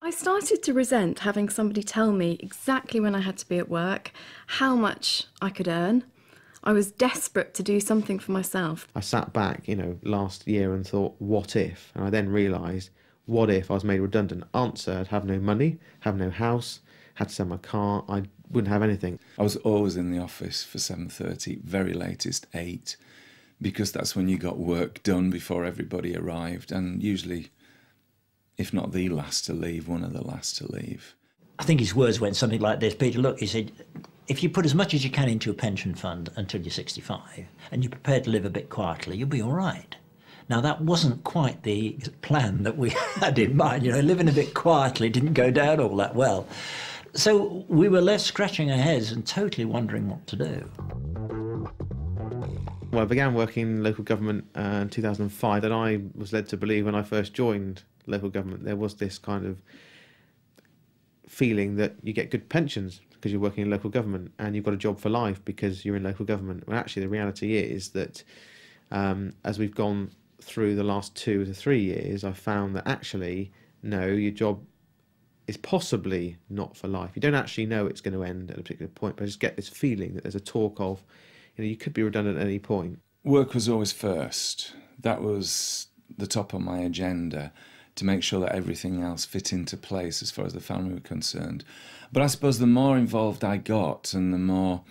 I started to resent having somebody tell me exactly when I had to be at work, how much I could earn. I was desperate to do something for myself. I sat back, last year and thought, what if? And I then realised, what if I was made redundant? Answer, I'd have no money, have no house, had to sell my car, I wouldn't have anything. I was always in the office for 7:30, very latest 8, because that's when you got work done before everybody arrived, and usually, if not the last to leave, one of the last to leave. I think his words went something like this: Peter, look, he said, if you put as much as you can into a pension fund until you're 65 and you're prepared to live a bit quietly, you'll be all right. Now, that wasn't quite the plan that we had in mind. Living a bit quietly didn't go down all that well. So we were left scratching our heads and totally wondering what to do. Well, I began working in local government in 2005, and I was led to believe when I first joined local government there was this kind of feeling that you get good pensions because you're working in local government, and you've got a job for life because you're in local government. Well, actually, the reality is that as we've gone through the last 2 to 3 years, I've found that actually, no, your job is possibly not for life. You don't actually know it's going to end at a particular point, but I just get this feeling that there's a talk of, you could be redundant at any point. Work was always first. That was the top on my agenda, to make sure that everything else fit into place as far as the family were concerned. But I suppose the more involved I got and the more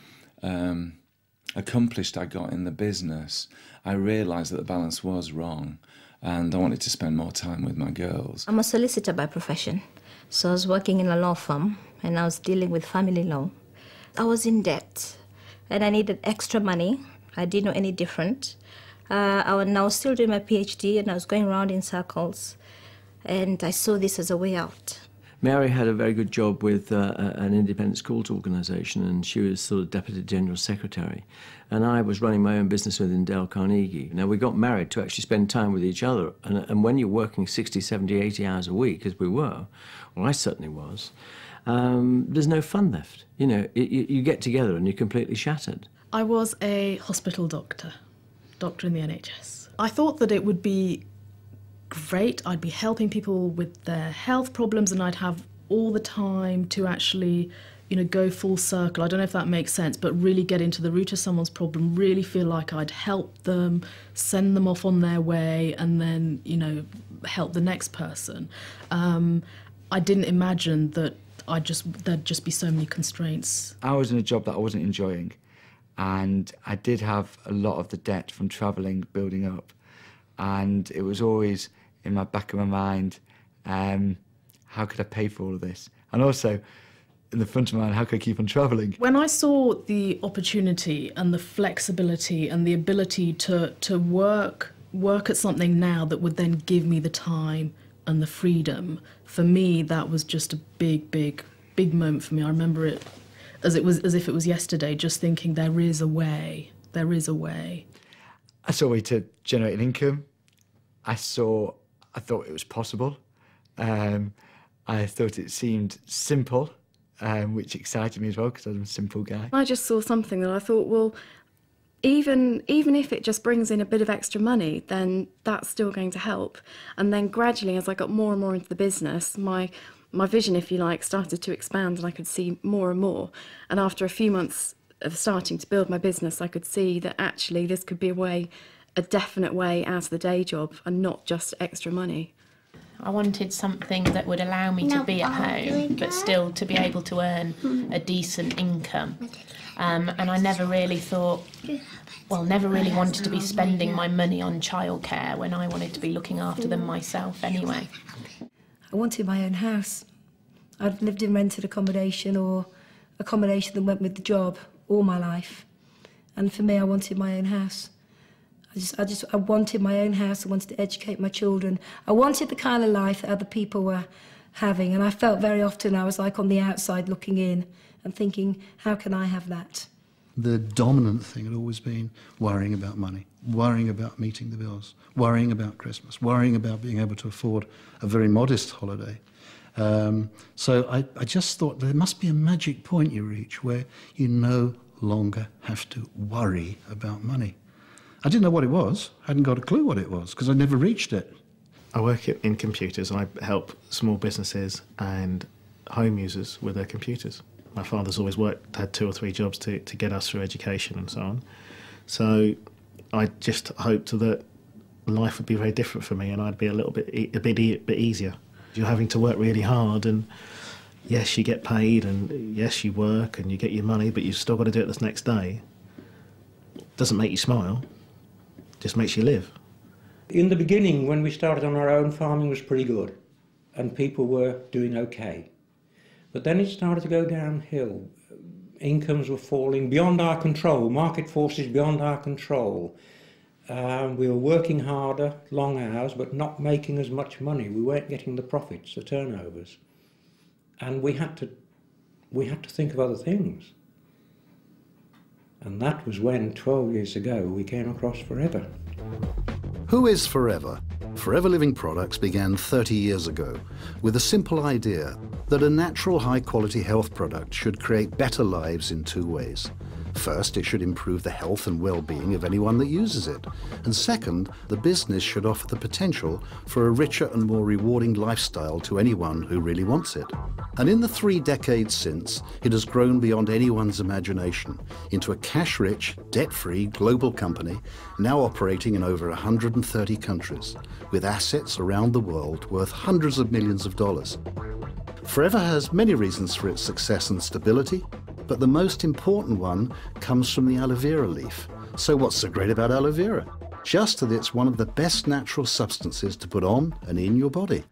accomplished I got in the business, I realised that the balance was wrong, and I wanted to spend more time with my girls. I'm a solicitor by profession, so I was working in a law firm and I was dealing with family law. I was in debt and I needed extra money. I didn't know any different. I was still doing my PhD and I was going around in circles, and I saw this as a way out. Mary had a very good job with an independent schools organisation, and she was sort of Deputy General Secretary. And I was running my own business within Dale Carnegie. Now, we got married to actually spend time with each other. And when you're working 60, 70, 80 hours a week, as we were, well, I certainly was, there's no fun left. You get together and you're completely shattered. I was a hospital doctor in the NHS. I thought that it would be great. I'd be helping people with their health problems, and I'd have all the time to actually, go full circle. I don't know if that makes sense, but really get into the root of someone's problem, really feel like I'd help them, send them off on their way, and then, help the next person. I didn't imagine that there'd just be so many constraints. I was in a job that I wasn't enjoying, and I did have a lot of the debt from travelling building up. And it was always in my back of my mind, how could I pay for all of this? And also, in the front of my mind, how could I keep on travelling? When I saw the opportunity and the flexibility and the ability to work at something now that would then give me the time and the freedom, for me, that was just a big moment for me. I remember it as if it was yesterday, just thinking there is a way. I saw a way to generate an income. I thought it was possible. I thought it seemed simple, which excited me as well, because I'm a simple guy. I just saw something that I thought, well, even if it just brings in a bit of extra money, then that's still going to help. And then gradually, as I got more and more into the business, my vision, if you like, started to expand, and I could see more and more. And after a few months of starting to build my business, I could see that actually this could be a definite way out of the day job and not just extra money. I wanted something that would allow me to be at home, but still to be able to earn a decent income. And I never really wanted to be spending my money on childcare when I wanted to be looking after them myself anyway. I wanted my own house. I'd lived in rented accommodation or accommodation that went with the job all my life. And for me, I wanted my own house. I wanted my own house. I wanted to educate my children. I wanted the kind of life that other people were having. And I felt very often I was like on the outside looking in and thinking, how can I have that? The dominant thing had always been worrying about money, worrying about meeting the bills, worrying about Christmas, worrying about being able to afford a very modest holiday. So I just thought there must be a magic point you reach where you no longer have to worry about money. I didn't know what it was. I hadn't got a clue what it was because I never reached it. I work in computers. I help small businesses and home users with their computers. My father's always had 2 or 3 jobs to get us through education and so on. So I just hoped that life would be very different for me and I'd be a bit easier. You're having to work really hard, and yes, you get paid, and yes, you work and you get your money, but you've still got to do it this next day. Doesn't make you smile, just makes you live. In the beginning, when we started on our own, farming was pretty good and people were doing okay. But then it started to go downhill. Incomes were falling beyond our control, market forces beyond our control. We were working harder, long hours, but not making as much money. We weren't getting the profits, the turnovers. And we had to think of other things. And that was when, 12 years ago, we came across Forever. Who is Forever? Forever Living Products began 30 years ago with a simple idea that a natural high-quality health product should create better lives in 2 ways. First, it should improve the health and well-being of anyone that uses it. And second, the business should offer the potential for a richer and more rewarding lifestyle to anyone who really wants it. And in the 3 decades since, it has grown beyond anyone's imagination into a cash-rich, debt-free global company now operating in over 130 countries, with assets around the world worth hundreds of millions of dollars. Forever has many reasons for its success and stability, but the most important one comes from the aloe vera leaf. So what's so great about aloe vera? Just that it's one of the best natural substances to put on and in your body.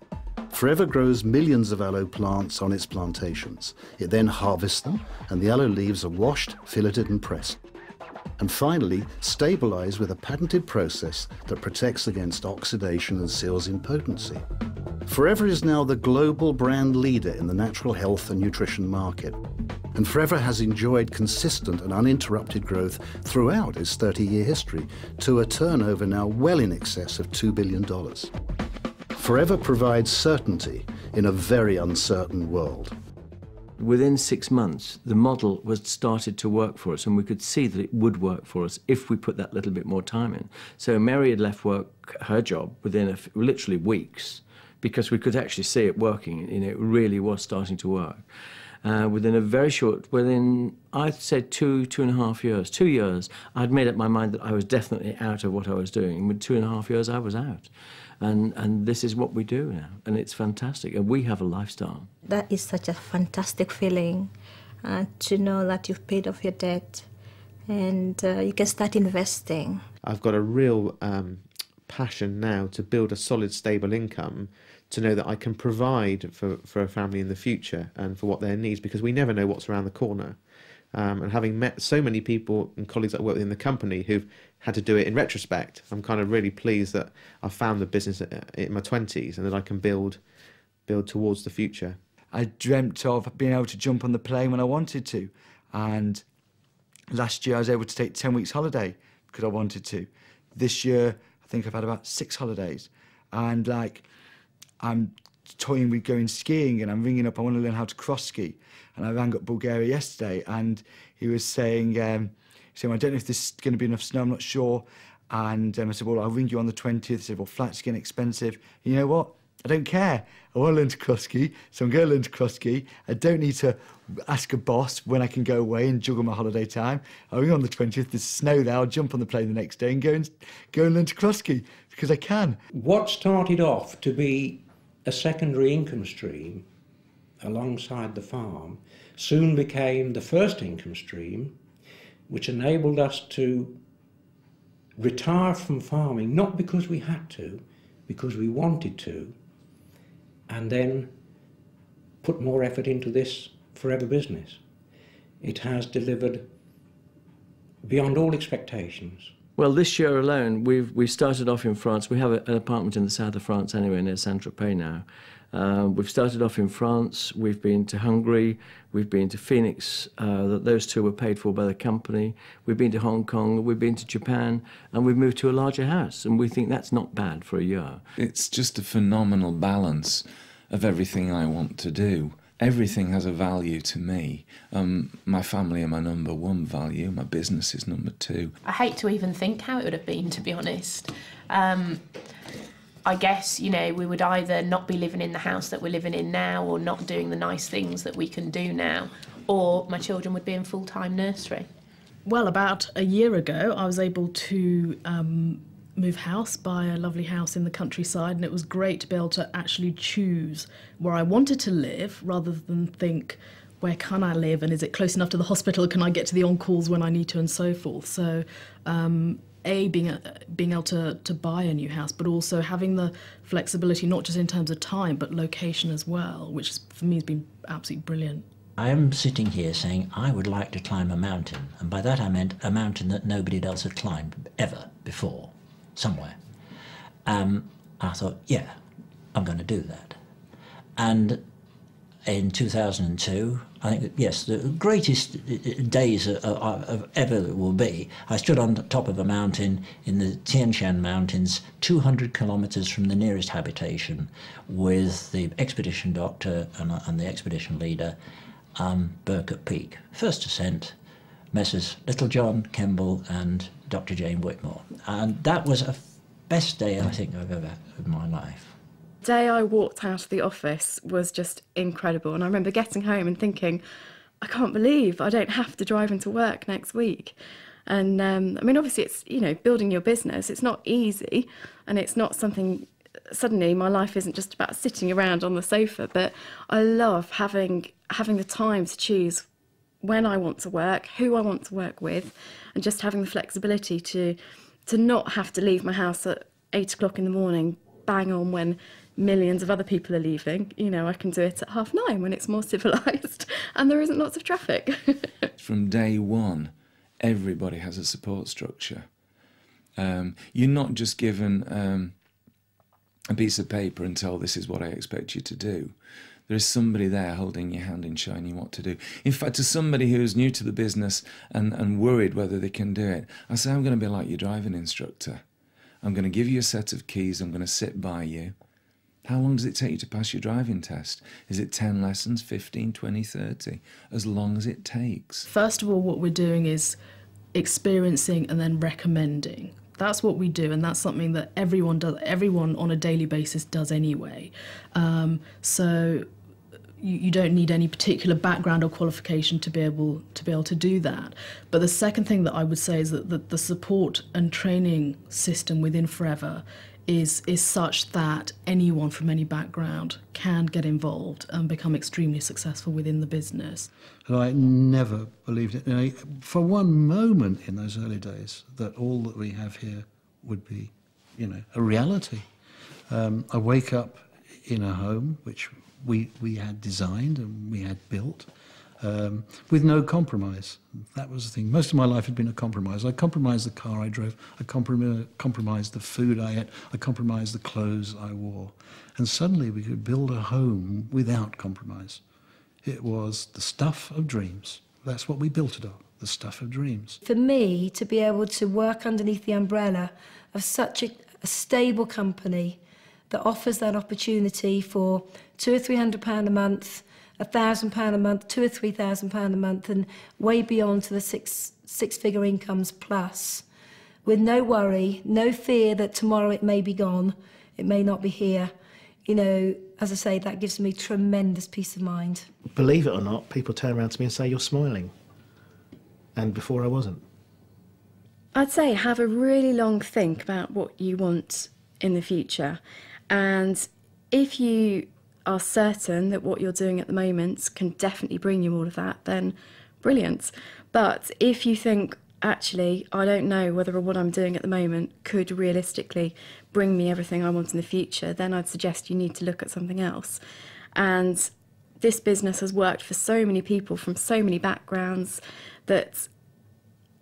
Forever grows millions of aloe plants on its plantations. It then harvests them, and the aloe leaves are washed, filleted and pressed. And finally, stabilized with a patented process that protects against oxidation and seals in potency. Forever is now the global brand leader in the natural health and nutrition market. And Forever has enjoyed consistent and uninterrupted growth throughout its 30-year history to a turnover now well in excess of $2 billion. Forever provides certainty in a very uncertain world. Within 6 months, the model was started to work for us, and we could see that it would work for us if we put that little bit more time in. So Mary had left work, her job, within literally weeks, because we could actually see it working, and it really was starting to work. Within I'd say 2.5 years, 2 years, I'd made up my mind that I was definitely out of what I was doing. And with 2.5 years, I was out. And this is what we do now, and it's fantastic, and we have a lifestyle. That is such a fantastic feeling, to know that you've paid off your debt and you can start investing. I've got a real passion now to build a solid, stable income, to know that I can provide for a family in the future and for what their needs, because we never know what's around the corner. And having met so many people and colleagues that work within the company who've had to do it in retrospect, I'm kind of really pleased that I found the business in my 20s and that I can build towards the future. I dreamt of being able to jump on the plane when I wanted to, and last year I was able to take 10 weeks holiday because I wanted to. This year I think I've had about 6 holidays, and I'm toying with going skiing, and I'm ringing up, I want to learn how to cross ski. And I rang up Bulgaria yesterday, and he was saying, I don't know if this is going to be enough snow, I'm not sure. And I said, well, I'll ring you on the 20th. He said, well, flight's getting expensive. And you know what? I don't care. I want to learn to cross ski, so I'm going to learn to cross ski. I don't need to ask a boss when I can go away and juggle my holiday time. I'll ring on the 20th, there's snow there, I'll jump on the plane the next day and go and learn to cross ski, because I can. What started off to be a secondary income stream alongside the farm soon became the first income stream, which enabled us to retire from farming, not because we had to, because we wanted to, and then put more effort into this Forever business. It has delivered beyond all expectations. Well, this year alone, we started off in France. We have an apartment in the south of France anyway, near Saint-Tropez now. We've started off in France, we've been to Hungary, we've been to Phoenix, those 2 were paid for by the company, we've been to Hong Kong, we've been to Japan, and we've moved to a larger house, and we think that's not bad for a year. It's just a phenomenal balance of everything I want to do. Everything has a value to me. My family are my number 1 value, my business is number 2. I hate to even think how it would have been, to be honest. I guess, you know, we would either not be living in the house that we're living in now, or not doing the nice things that we can do now, or my children would be in full-time nursery. Well, about a year ago, I was able to move house, buy a lovely house in the countryside, and it was great to be able to actually choose where I wanted to live rather than think, where can I live, and is it close enough to the hospital, can I get to the on-calls when I need to, and so forth. So being able to buy a new house, but also having the flexibility, not just in terms of time, but location as well, which for me has been absolutely brilliant. I am sitting here saying I would like to climb a mountain, and by that I meant a mountain that nobody else had climbed ever before, somewhere. I thought, yeah, I'm going to do that. And in 2002, I think, yes, the greatest days of ever will be, I stood on the top of a mountain in the Tian Shan Mountains, 200 kilometres from the nearest habitation, with the expedition doctor and the expedition leader, Burkett Peak. First ascent, Messrs. Littlejohn, Kemble and Dr. Jane Whitmore. And that was the best day I think I've ever had in my life. The day I walked out of the office was just incredible, and I remember getting home and thinking, I can't believe I don't have to drive into work next week. And I mean, obviously it's, you know, building your business, it's not easy, and it's not something, suddenly my life isn't just about sitting around on the sofa, but I love having the time to choose when I want to work, who I want to work with, and just having the flexibility to not have to leave my house at 8 o'clock in the morning, bang on when millions of other people are leaving. You know, I can do it at 9:30 when it's more civilised and there isn't lots of traffic. From day one, everybody has a support structure. You're not just given a piece of paper and told this is what I expect you to do. There is somebody there holding your hand and showing you what to do. In fact, to somebody who is new to the business and worried whether they can do it, I say, I'm going to be like your driving instructor. I'm going to give you a set of keys, I'm going to sit by you. How long does it take you to pass your driving test? Is it 10 lessons, 15, 20, 30? As long as it takes. First of all, what we're doing is experiencing and then recommending. That's what we do, and that's something that everyone does. Everyone on a daily basis does anyway. So you don't need any particular background or qualification to be able to do that. But the second thing that I would say is that the support and training system within Forever is such that anyone from any background can get involved and become extremely successful within the business. And I never believed it, you know, for one moment in those early days, that all that we have here would be, you know, a reality. I wake up in a home which we had designed and we had built, with no compromise. That was the thing. Most of my life had been a compromise. I compromised the car I drove, I compromised the food I ate, I compromised the clothes I wore. And suddenly we could build a home without compromise. It was the stuff of dreams. That's what we built it on, the stuff of dreams. For me, to be able to work underneath the umbrella of such a stable company that offers that opportunity for £200 or £300 a month, £1,000 a month, £2,000 or £3,000 a month, and way beyond to the six-figure incomes plus, with no worry, no fear that tomorrow it may be gone, it may not be here. You know, as I say, that gives me tremendous peace of mind. Believe it or not, people turn around to me and say, you're smiling. And before I wasn't. I'd say have a really long think about what you want in the future. And if you are certain that what you're doing at the moment can definitely bring you all of that, then brilliant. But if you think, actually, I don't know whether what I'm doing at the moment could realistically bring me everything I want in the future, then I'd suggest you need to look at something else. And this business has worked for so many people from so many backgrounds that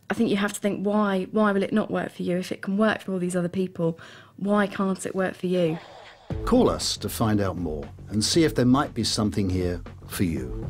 I think you have to think, why will it not work for you? If it can work for all these other people, why can't it work for you? Call us to find out more and see if there might be something here for you.